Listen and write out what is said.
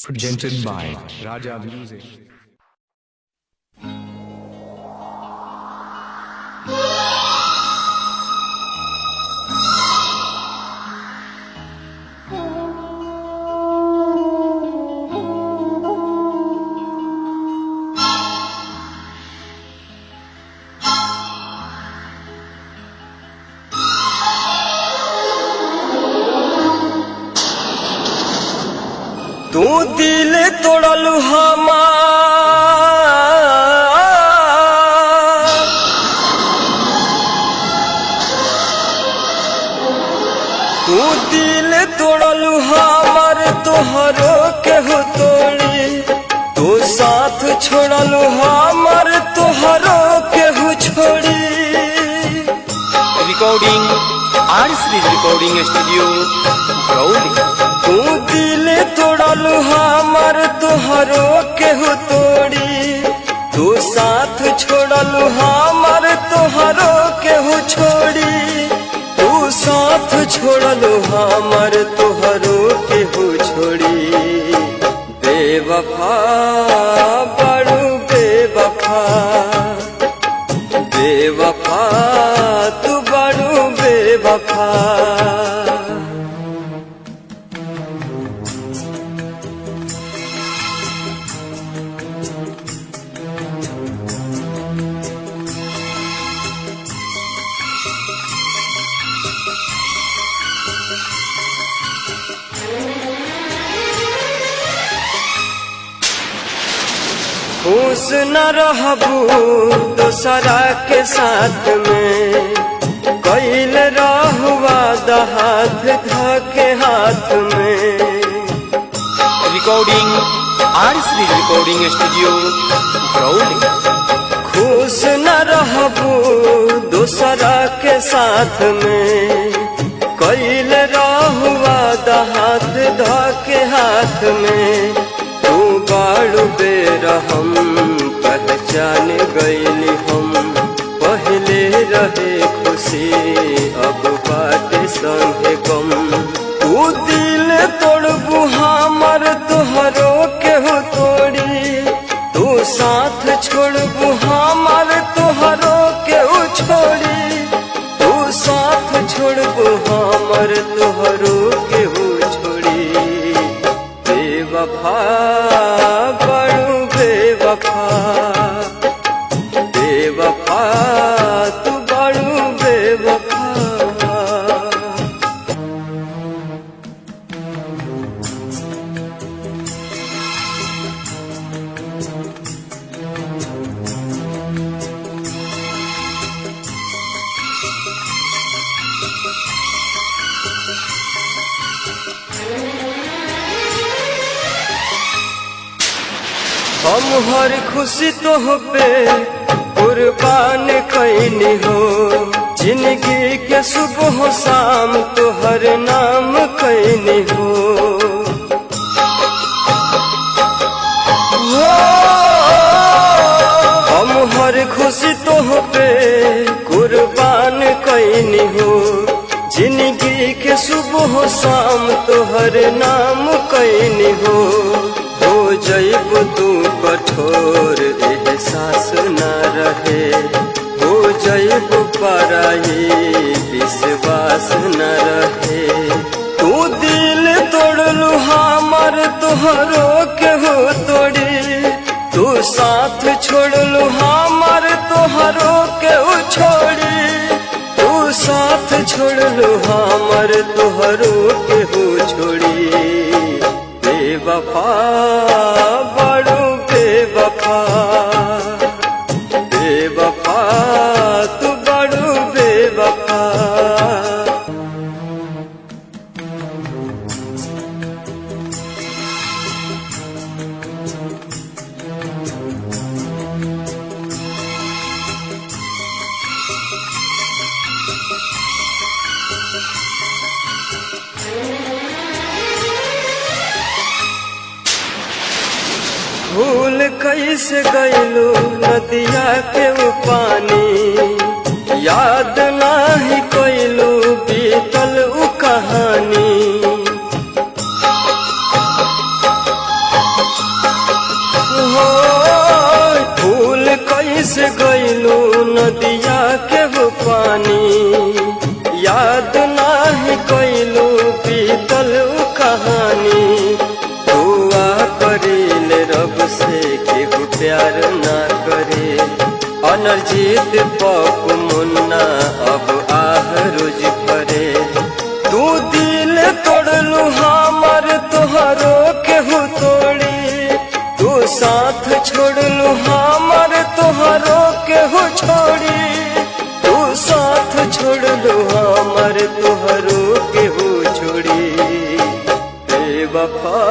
Presented by Raja Music. तू दिल तोड़ल हमार, तू दिल तोड़ल हमार तोहरो केहू तोड़ी, तू साथ छोड़ल हमार तोहरो केहू छोड़ी। Recording RSD Recording Studio, Crowley. तू दिल तोड़ल हमार तोहरो केहू तोड़ी, तू साथ छोड़ल हमार तोहरो केहू छोड़ी, तू साथ छोड़ल हमार तोहरो केहू छोड़ी। बेवफा बड़ू बेवफा, बेवफा तू बड़ू बेवफा। खुश न रहबू दोसरा के साथ में, कैल रहुआ हाथ धके हाथ में। Recording RSD Recording Studio, Crowley. खुश न रहबू दोसरा के साथ में, कैल रहुआ हाथ धके हाथ में। तू बाड़ू बेरहम पहचान गईली हम, पहले रहे खुशी अब बाटे संगे गम। तू दिल तोड़बू हमार तोहरो केहू तोड़ी, तू साथ छोड़बू हमार तोहरो केहू छोड़ी, तू साथ छोड़बू हमार तोहरो केहू छोड़ी। बेवफा बड़ू बेवफा, बेवफा तू बड़ू बेवफा। हम हर खुशी तोह पे कुर्बान कैनी हो, जिंदगी के सुबह शाम तोहर नाम कैनी हो। हम हर खुशी तोह पे कुर्बान कैनी हो, जिंदगी के सुबह शाम तोहर नाम कैनी हो। हो जैब तू कठोर एहसास न रहे, हो जैब पराई विश्वास न रहे। तू दिल तोड़लू हमार तोहरो केहू तोड़ी, तू साथ छोड़लू हमार तोहरो केहू छोड़ी, तू साथ छोड़लू हमार तोहरो केहू छोड़ी। बेवफा बड़ू बेवफा, बेवफा तू बड़ू बेवफा। भूल कैसे गईलू नदिया के पानी, याद नाही कैलू बीतल उ कहानी। कहानी। दुआ करीले रब से केहू प्यार ना करे। अनरजीत पप मुन्ना अब आह रोज भरे। तू दिल तोड़लू हमर तोहरो केहू तोड़ी। तू साथ छोड़लू हमर तोहरो केहू छोड़ी। तू साथ छोड़लू हमर तोहरो केहू छोड़ी। बेवफा